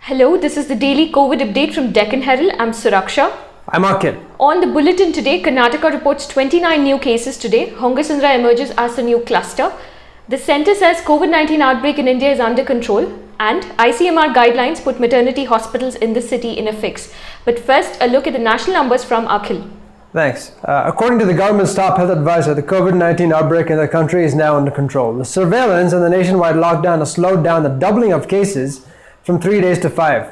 Hello, this is the daily COVID update from Deccan Herald. I'm Suraksha. I'm Akhil. On the bulletin today, Karnataka reports 29 new cases today. Hongasandra emerges as a new cluster. The centre says COVID-19 outbreak in India is under control, and ICMR guidelines put maternity hospitals in the city in a fix. But first, a look at the national numbers from Akhil. Thanks. According to the government's top health advisor, the COVID-19 outbreak in the country is now under control. The surveillance and the nationwide lockdown has slowed down the doubling of cases from 3 days to 5.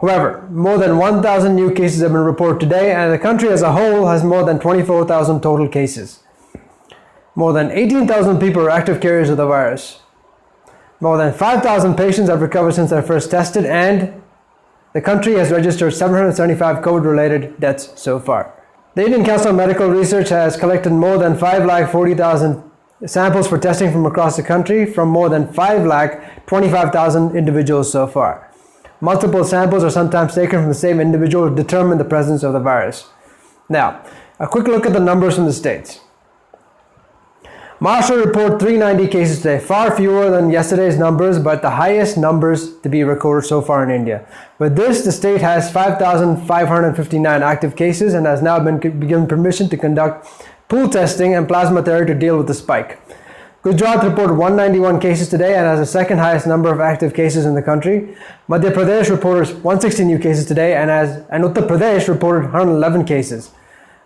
However, more than 1,000 new cases have been reported today, and the country as a whole has more than 24,000 total cases. More than 18,000 people are active carriers of the virus. More than 5,000 patients have recovered since they were first tested, and the country has registered 775 COVID-related deaths so far. The Indian Council of Medical Research has collected more than 540,000 samples for testing from across the country from more than 525,000 individuals so far. Multiple samples are sometimes taken from the same individual to determine the presence of the virus. Now, a quick look at the numbers from the states. Maharashtra reported 390 cases today, far fewer than yesterday's numbers, but the highest numbers to be recorded so far in India. With this, the state has 5,559 active cases and has now been given permission to conduct pool testing and plasma therapy to deal with the spike. Gujarat reported 191 cases today and has the second highest number of active cases in the country. Madhya Pradesh reported 160 new cases today and Uttar Pradesh reported 111 cases.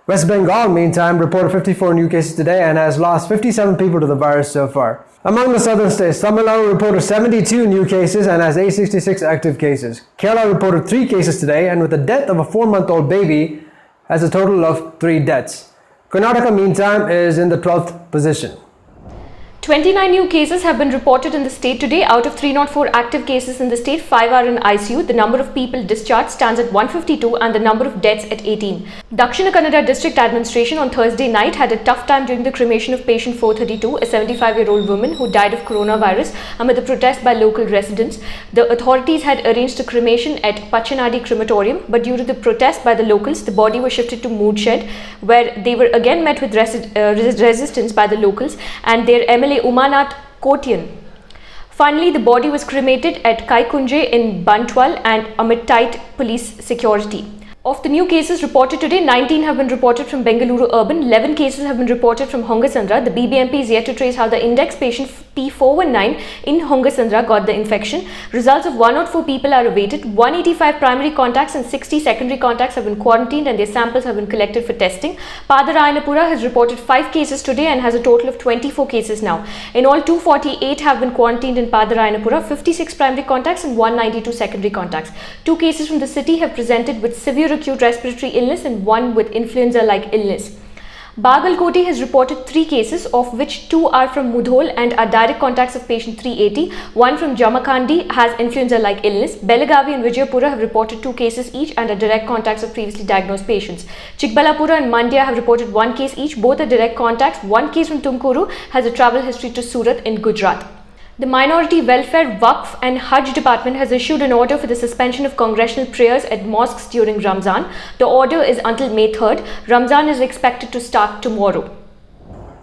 West Bengal, meantime, reported 54 new cases today and has lost 57 people to the virus so far. Among the southern states, Tamil Nadu reported 72 new cases and has 866 active cases. Kerala reported 3 cases today and with the death of a 4-month-old baby has a total of 3 deaths. Karnataka, meantime, is in the 12th position. 29 new cases have been reported in the state today. Out of 304 active cases in the state, 5 are in ICU. The number of people discharged stands at 152 and the number of deaths at 18. Dakshina Kannada District Administration on Thursday night had a tough time during the cremation of patient 432, a 75-year-old woman who died of coronavirus amid the protest by local residents. The authorities had arranged a cremation at Pachanadi crematorium, but due to the protest by the locals, the body was shifted to Mood Shed, where they were again met with resistance by the locals and their MLA Umanath Kotian. Finally, the body was cremated at Kaikunje in Bantwal and amid tight police security. Of the new cases reported today, 19 have been reported from Bengaluru urban, 11 cases have been reported from Hongasandra. The BBMP is yet to trace how the index patient P419 in Hongasandra got the infection. Results of 104 people are awaited. 185 primary contacts and 60 secondary contacts have been quarantined and their samples have been collected for testing. Padarayanapura has reported 5 cases today and has a total of 24 cases now. In all, 248 have been quarantined in Padarayanapura, 56 primary contacts and 192 secondary contacts. 2 cases from the city have presented with severe acute respiratory illness and 1 with influenza-like illness. Bagalkoti has reported 3 cases, of which 2 are from Mudhol and are direct contacts of patient 380. 1 from Jamakandi has influenza-like illness. Belagavi and Vijayapura have reported 2 cases each and are direct contacts of previously diagnosed patients. Chikbalapura and Mandya have reported 1 case each. Both are direct contacts. 1 case from Tumkuru has a travel history to Surat in Gujarat. The Minority Welfare, Waqf and Hajj Department has issued an order for the suspension of congregational prayers at mosques during Ramzan. The order is until May 3rd. Ramzan is expected to start tomorrow.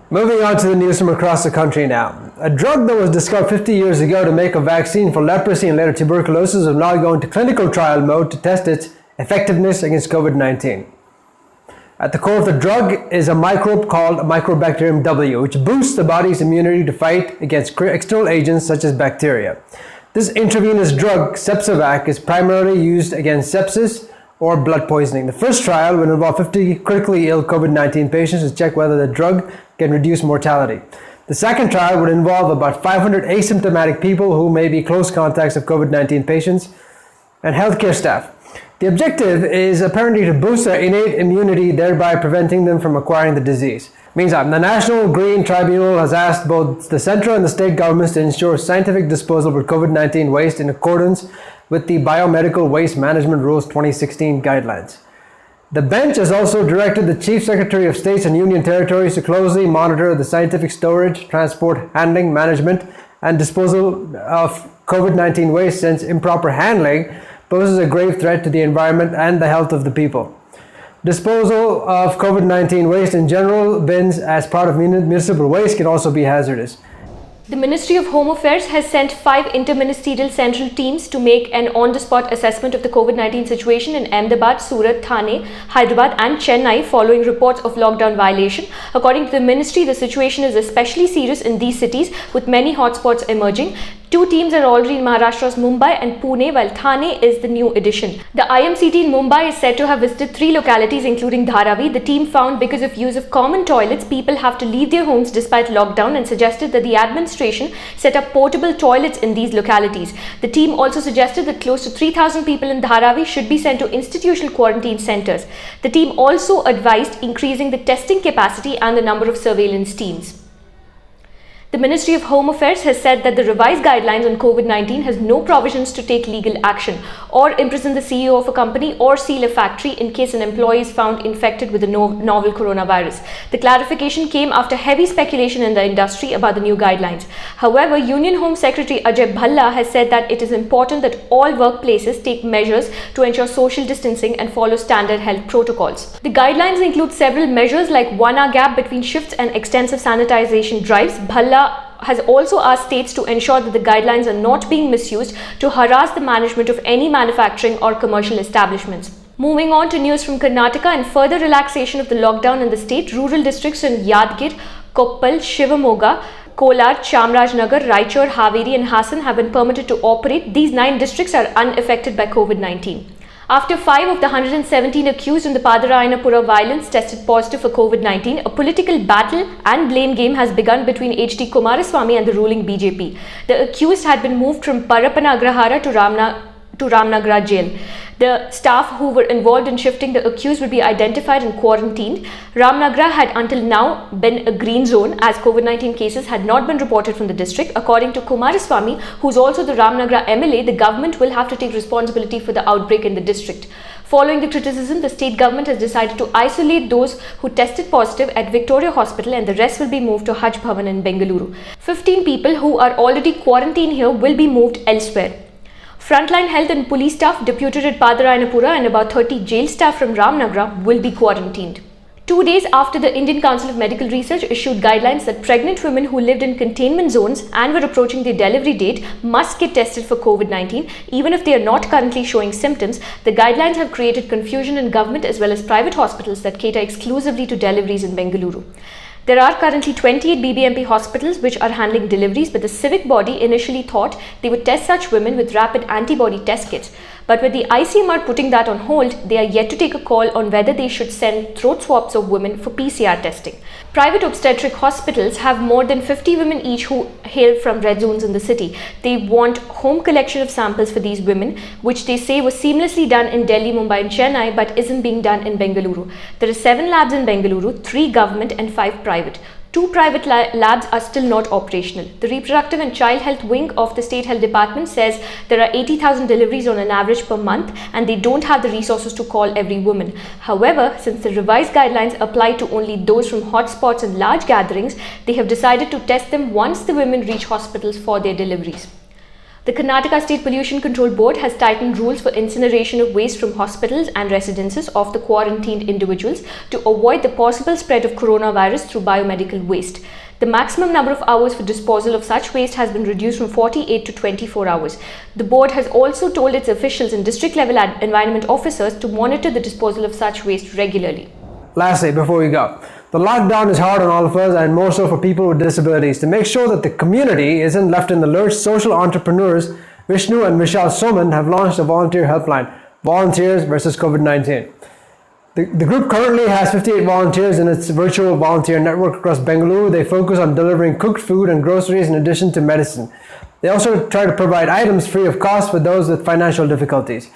Moving on to the news from across the country now. A drug that was discovered 50 years ago to make a vaccine for leprosy and later tuberculosis is now going to clinical trial mode to test its effectiveness against COVID-19. At the core of the drug is a microbe called Mycobacterium W, which boosts the body's immunity to fight against external agents such as bacteria. This intravenous drug, Sepsivac, is primarily used against sepsis or blood poisoning. The first trial will involve 50 critically ill COVID-19 patients to check whether the drug can reduce mortality. The second trial would involve about 500 asymptomatic people who may be close contacts of COVID-19 patients and healthcare staff. The objective is apparently to boost their innate immunity, thereby preventing them from acquiring the disease. Meantime, the National Green Tribunal has asked both the central and the state governments to ensure scientific disposal of COVID-19 waste in accordance with the Biomedical Waste Management Rules 2016 guidelines. The bench has also directed the Chief Secretary of States and Union Territories to closely monitor the scientific storage, transport, handling, management, and disposal of COVID-19 waste, since improper handling poses a grave threat to the environment and the health of the people. Disposal of COVID-19 waste in general bins as part of municipal waste can also be hazardous. The Ministry of Home Affairs has sent 5 inter-ministerial central teams to make an on-the-spot assessment of the COVID-19 situation in Ahmedabad, Surat, Thane, Hyderabad and Chennai following reports of lockdown violation. According to the ministry, the situation is especially serious in these cities with many hotspots emerging. 2 teams are already in Maharashtra's Mumbai and Pune, while Thane is the new addition. The IMCT in Mumbai is said to have visited 3 localities including Dharavi. The team found because of use of common toilets, people have to leave their homes despite lockdown and suggested that the administration set up portable toilets in these localities. The team also suggested that close to 3,000 people in Dharavi should be sent to institutional quarantine centers. The team also advised increasing the testing capacity and the number of surveillance teams. The Ministry of Home Affairs has said that the revised guidelines on COVID-19 has no provisions to take legal action or imprison the CEO of a company or seal a factory in case an employee is found infected with the novel coronavirus. The clarification came after heavy speculation in the industry about the new guidelines. However, Union Home Secretary Ajay Bhalla has said that it is important that all workplaces take measures to ensure social distancing and follow standard health protocols. The guidelines include several measures like 1-hour gap between shifts and extensive sanitization drives. Bhalla has also asked states to ensure that the guidelines are not being misused to harass the management of any manufacturing or commercial establishments. Moving on to news from Karnataka and further relaxation of the lockdown in the state, rural districts in Yadgir, Koppal, Shivamogga, Kolar, Chamrajnagar, Raichur, Haveri and Hassan have been permitted to operate. These 9 districts are unaffected by COVID-19. After 5 of the 117 accused in the Padarayanapura violence tested positive for COVID-19, a political battle and blame game has begun between H.D. Kumaraswamy and the ruling BJP. The accused had been moved from Parapana Agrahara to Ramnagra jail. The staff who were involved in shifting the accused will be identified and quarantined. Ramnagra had until now been a green zone as COVID-19 cases had not been reported from the district. According to Kumaraswamy, who is also the Ramnagra MLA, the government will have to take responsibility for the outbreak in the district. Following the criticism, the state government has decided to isolate those who tested positive at Victoria Hospital and the rest will be moved to Hajj Bhavan in Bengaluru. 15 people who are already quarantined here will be moved elsewhere. Frontline health and police staff deputed at Padarayanapura and about 30 jail staff from Ramnagra will be quarantined. 2 days after the Indian Council of Medical Research issued guidelines that pregnant women who lived in containment zones and were approaching their delivery date must get tested for COVID-19 even if they are not currently showing symptoms, the guidelines have created confusion in government as well as private hospitals that cater exclusively to deliveries in Bengaluru. There are currently 28 BBMP hospitals which are handling deliveries, but the civic body initially thought they would test such women with rapid antibody test kits. But with the ICMR putting that on hold, they are yet to take a call on whether they should send throat swabs of women for PCR testing. Private obstetric hospitals have more than 50 women each who hail from red zones in the city. They want home collection of samples for these women, which they say was seamlessly done in Delhi, Mumbai and Chennai but isn't being done in Bengaluru. There are 7 labs in Bengaluru, 3 government and 5 private. 2 private labs are still not operational. The Reproductive and Child Health Wing of the State Health Department says there are 80,000 deliveries on an average per month and they don't have the resources to call every woman. However, since the revised guidelines apply to only those from hotspots and large gatherings, they have decided to test them once the women reach hospitals for their deliveries. The Karnataka State Pollution Control Board has tightened rules for incineration of waste from hospitals and residences of the quarantined individuals to avoid the possible spread of coronavirus through biomedical waste. The maximum number of hours for disposal of such waste has been reduced from 48 to 24 hours. The board has also told its officials and district-level environment officers to monitor the disposal of such waste regularly. Lastly, before we go, the lockdown is hard on all of us and more so for people with disabilities. To make sure that the community isn't left in the lurch, social entrepreneurs Vishnu and Vishal Soman have launched a volunteer helpline, Volunteers versus COVID-19. The group currently has 58 volunteers in its virtual volunteer network across Bengaluru. They focus on delivering cooked food and groceries in addition to medicine. They also try to provide items free of cost for those with financial difficulties.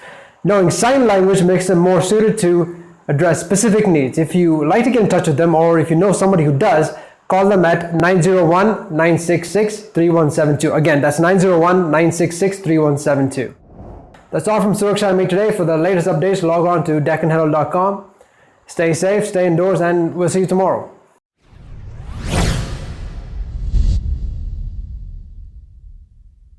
Knowing sign language makes them more suited to address specific needs. If you like to get in touch with them or if you know somebody who does, call them at 901-966-3172. Again, that's 901-966-3172. That's all from Suraksha and me today. For the latest updates, log on to deccanherald.com. Stay safe, stay indoors, and we'll see you tomorrow.